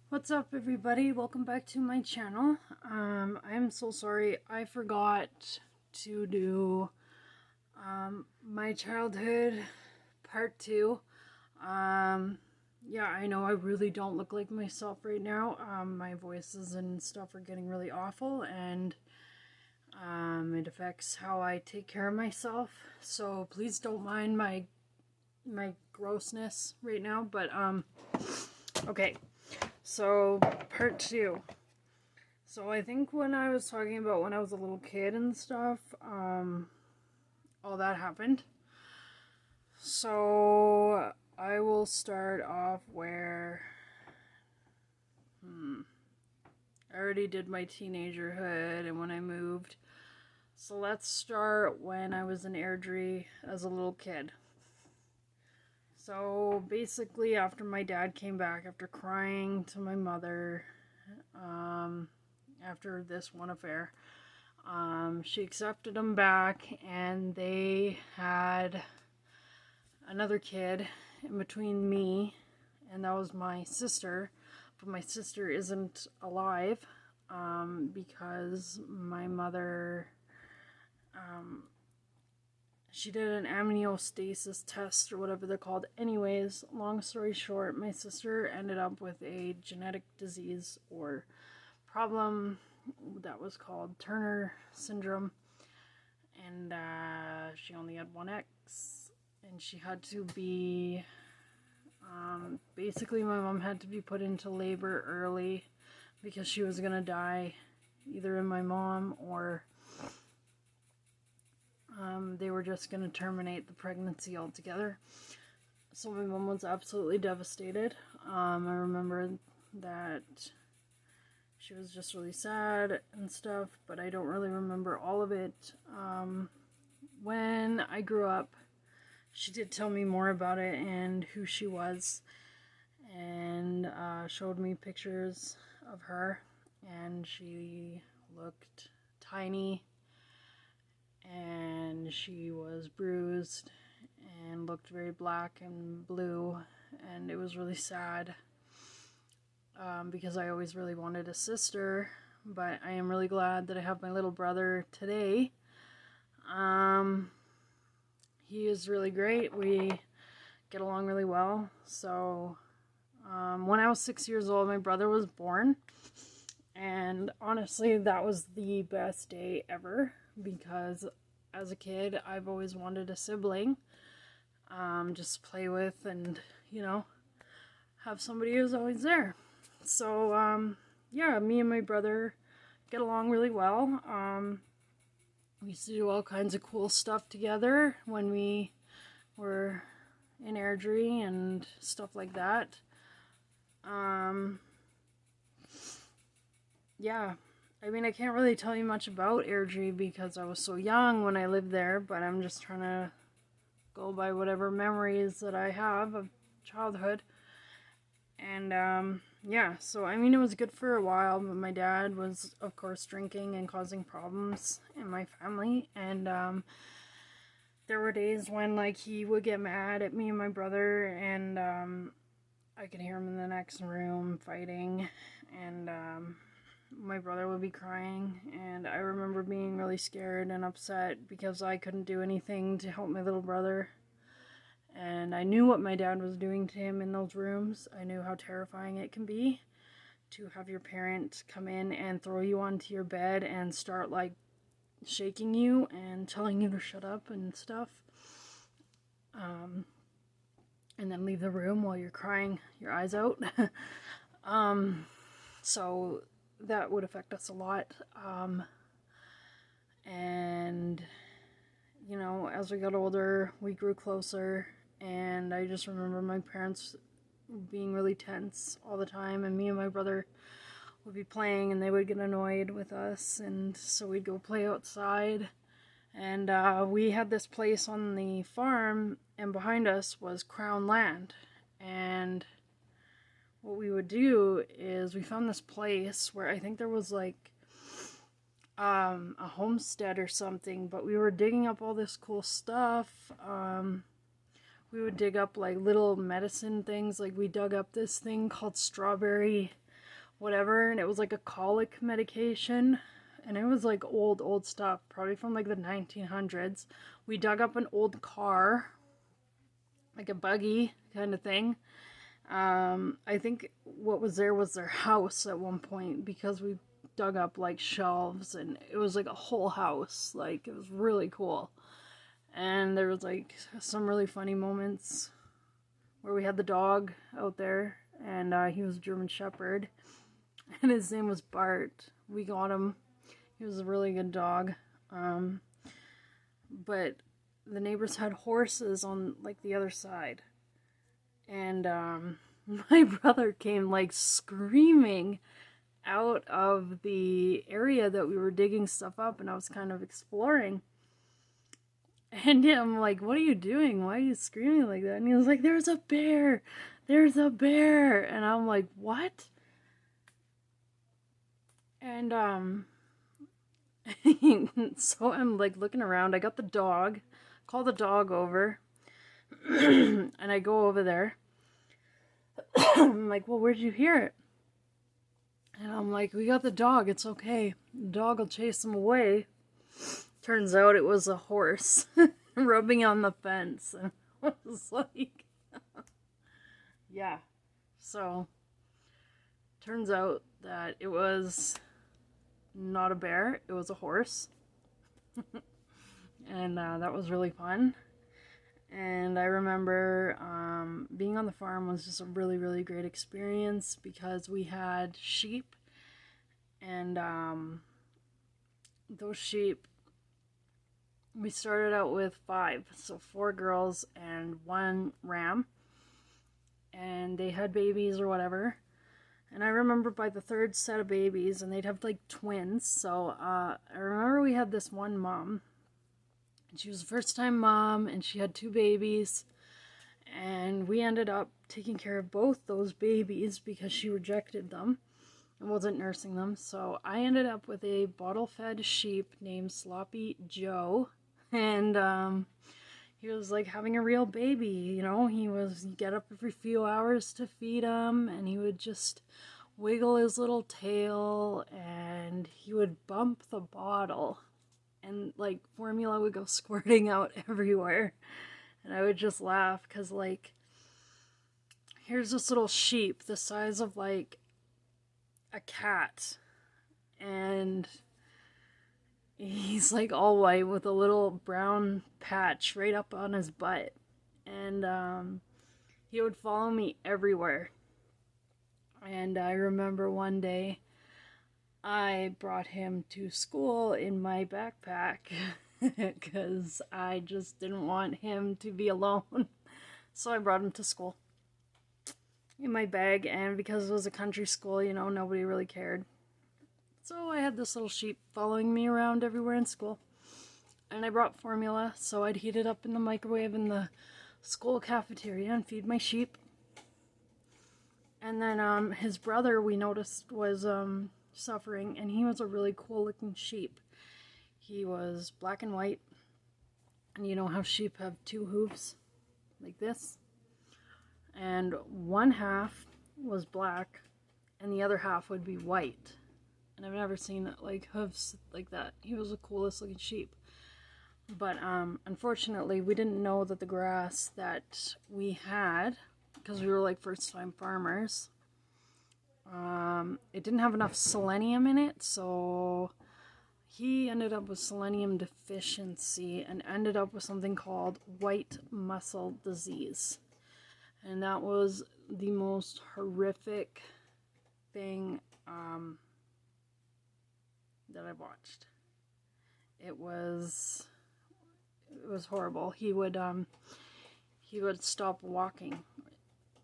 What's up, everybody? Welcome back to my channel. I'm so sorry I forgot to do my childhood part 2. Yeah, I know I really don't look like myself right now. My voices and stuff are getting really awful, and it affects how I take care of myself. So please don't mind my grossness right now. But okay. So, part 2. So, I think when I was talking about when I was a little kid and stuff, all that happened. So, I will start off where, I already did my teenagerhood and when I moved. So, let's start when I was in Airdrie as a little kid. So basically, after my dad came back, after crying to my mother, after this one affair, she accepted him back, and they had another kid in between me, and that was my sister. But my sister isn't alive because my mother, she did an amniostasis test or whatever they're called. Anyways, long story short, my sister ended up with a genetic disease or problem that was called Turner syndrome, and she only had one X, and she had to be, basically my mom had to be put into labor early because she was gonna die either in my mom or they were just going to terminate the pregnancy altogether. So my mom was absolutely devastated. I remember that she was just really sad and stuff, but I don't really remember all of it. When I grew up, she did tell me more about it and who she was, and showed me pictures of her, and she looked tiny, and she was bruised and looked very black and blue, and it was really sad because I always really wanted a sister, but I am really glad that I have my little brother today. He is really great. We get along really well. So when I was 6 years old, my brother was born, and honestly, that was the best day ever because as a kid, I've always wanted a sibling, just to play with and, have somebody who's always there. So, yeah, me and my brother get along really well. We used to do all kinds of cool stuff together when we were in Airdrie and stuff like that. Yeah, I mean, I can't really tell you much about Airdrie because I was so young when I lived there, but I'm just trying to go by whatever memories that I have of childhood. And, yeah, so I mean, it was good for a while, but my dad was, of course, drinking and causing problems in my family, and, there were days when, like, he would get mad at me and my brother, and, I could hear him in the next room fighting, and, my brother would be crying, and I remember being really scared and upset because I couldn't do anything to help my little brother. And I knew what my dad was doing to him in those rooms. I knew how terrifying it can be to have your parent come in and throw you onto your bed and start, like, shaking you and telling you to shut up and stuff. And then leave the room while you're crying your eyes out. So that would affect us a lot. And, as we got older, we grew closer, and I just remember my parents being really tense all the time, and me and my brother would be playing, and they would get annoyed with us, and so we'd go play outside. And we had this place on the farm, and behind us was Crown land, and what we would do is we found this place where I think there was like a homestead or something, but we were digging up all this cool stuff. We would dig up like little medicine things, like we dug up this thing called strawberry whatever, and it was like a colic medication, and it was like old stuff, probably from like the 1900s. We dug up an old car, like a buggy kind of thing. I think what was there was their house at one point, because we dug up like shelves, and it was like a whole house. Like, it was really cool. And there was like some really funny moments where we had the dog out there, and he was a German Shepherd, and his name was Bart. We got him. He was a really good dog. But the neighbors had horses on like the other side, and my brother came like screaming out of the area that we were digging stuff up, and I was kind of exploring. And I'm like, what are you doing? Why are you screaming like that? And he was like, there's a bear! There's a bear! And I'm like, what? And, so I'm like looking around. I got the dog, call the dog over, and I go over there. I'm like, well, where'd you hear it? And I'm like, we got the dog, it's okay. The dog will chase him away. Turns out it was a horse rubbing on the fence. And I was like, yeah. So, turns out that it was not a bear, it was a horse. And that was really fun. And I remember being on the farm was just a really, really great experience, because we had sheep, and those sheep, we started out with 5, so 4 girls and 1 ram, and they had babies or whatever. And I remember by the 3rd set of babies, and they'd have like twins, so I remember we had this one mom. She was a first-time mom, and she had 2 babies, and we ended up taking care of both those babies because she rejected them and wasn't nursing them. So I ended up with a bottle-fed sheep named Sloppy Joe, and he was like having a real baby, you know. He'd get up every few hours to feed him, and he would just wiggle his little tail, and he would bump the bottle, and like formula would go squirting out everywhere. And I would just laugh, because like, here's this little sheep the size of like a cat, and he's like all white with a little brown patch right up on his butt, and he would follow me everywhere. And I remember one day I brought him to school in my backpack because I just didn't want him to be alone. So I brought him to school in my bag, and because it was a country school, you know, nobody really cared. So I had this little sheep following me around everywhere in school. And I brought formula, so I'd heat it up in the microwave in the school cafeteria and feed my sheep. And then his brother, we noticed, was suffering, and he was a really cool looking sheep. He was black and white, and you know how sheep have 2 hooves like this, and one half was black and the other half would be white. And I've never seen like hooves like that. He was the coolest looking sheep. But unfortunately we didn't know that the grass that we had, because we were like first time farmers, it didn't have enough selenium in it, so he ended up with selenium deficiency and ended up with something called white mussel disease. And that was the most horrific thing that I watched. It was horrible. He would stop walking,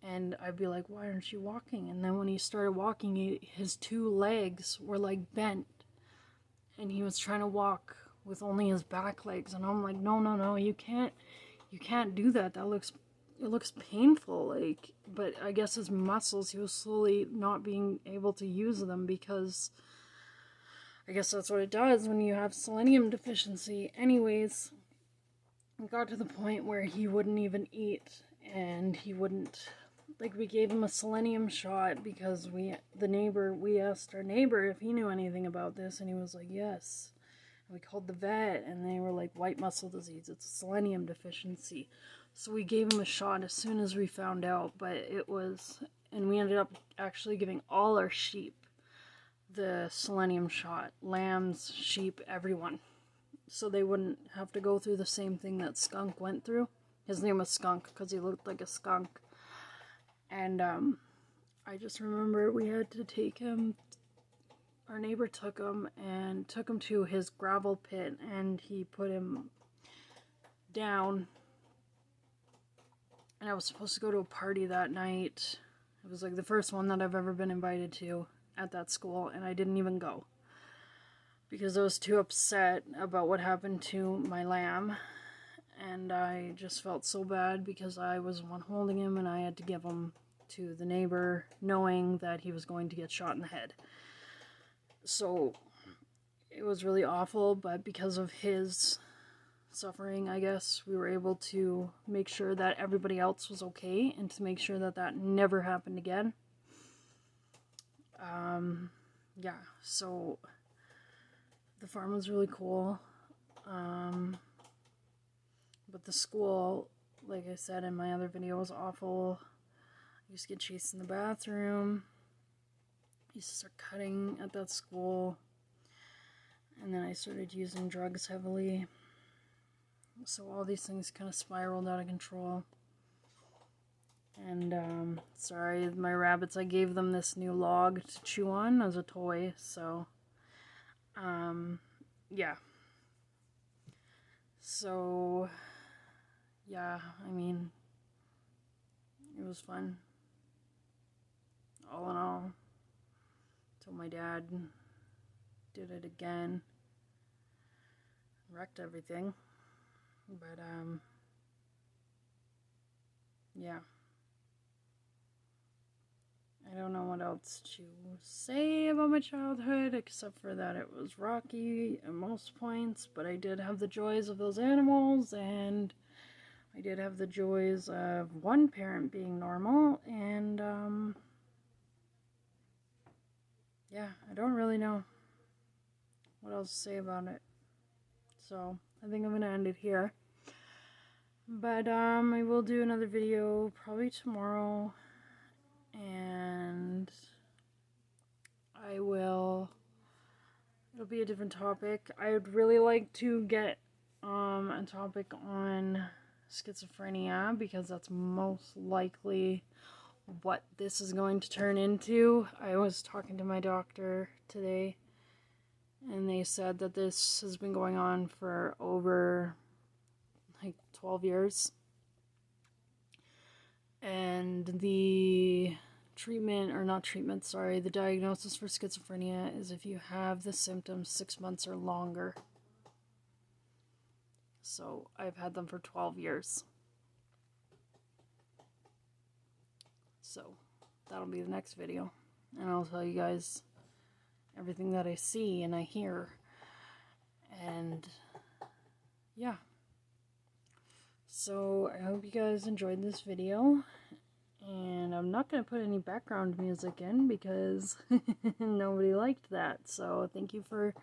and I'd be like, why aren't you walking? And then when he started walking, his 2 legs were like bent, and he was trying to walk with only his back legs, and I'm like, no, you can't do that. It looks painful. Like, but I guess his muscles, he was slowly not being able to use them, because I guess that's what it does when you have selenium deficiency. Anyways, it got to the point where he wouldn't even eat, and like, we gave him a selenium shot because we asked our neighbor if he knew anything about this, and he was like, yes. And we called the vet, and they were like, white muscle disease, it's a selenium deficiency. So we gave him a shot as soon as we found out, but it was, and we ended up actually giving all our sheep the selenium shot. Lambs, sheep, everyone. So they wouldn't have to go through the same thing that Skunk went through. His name was Skunk because he looked like a skunk. And I just remember we had to take him, our neighbor took him to his gravel pit, and he put him down. And I was supposed to go to a party that night. It was like the first one that I've ever been invited to at that school, and I didn't even go because I was too upset about what happened to my lamb. And I just felt so bad because I was the one holding him, and I had to give him to the neighbor knowing that he was going to get shot in the head. So it was really awful, but because of his suffering, I guess, we were able to make sure that everybody else was okay and to make sure that that never happened again. Yeah, so the farm was really cool. But the school, like I said in my other video, was awful. I used to get chased in the bathroom. I used to start cutting at that school. And then I started using drugs heavily. So all these things kind of spiraled out of control. And, sorry, my rabbits, I gave them this new log to chew on as a toy. So, yeah. So, yeah, I mean, it was fun. All in all, till my dad did it again, wrecked everything, but, yeah, I don't know what else to say about my childhood, except for that it was rocky at most points, but I did have the joys of those animals, and I did have the joys of one parent being normal, and, yeah, I don't really know what else to say about it. So, I think I'm going to end it here. But, I will do another video probably tomorrow. And it'll be a different topic. I would really like to get, a topic on schizophrenia, because that's most likely what this is going to turn into. I was talking to my doctor today, and they said that this has been going on for over like 12 years. And the the diagnosis for schizophrenia is if you have the symptoms 6 months or longer. So I've had them for 12 years. So that'll be the next video, and I'll tell you guys everything that I see and I hear. And yeah, so I hope you guys enjoyed this video, and I'm not going to put any background music in because nobody liked that, so thank you for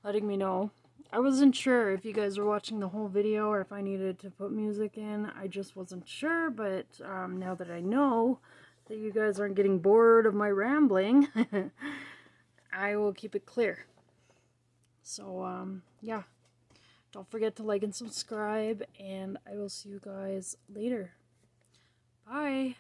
letting me know. I wasn't sure if you guys were watching the whole video or if I needed to put music in. I just wasn't sure, but now that I know that you guys aren't getting bored of my rambling, I will keep it clear. So, yeah. Don't forget to like and subscribe, and I will see you guys later. Bye!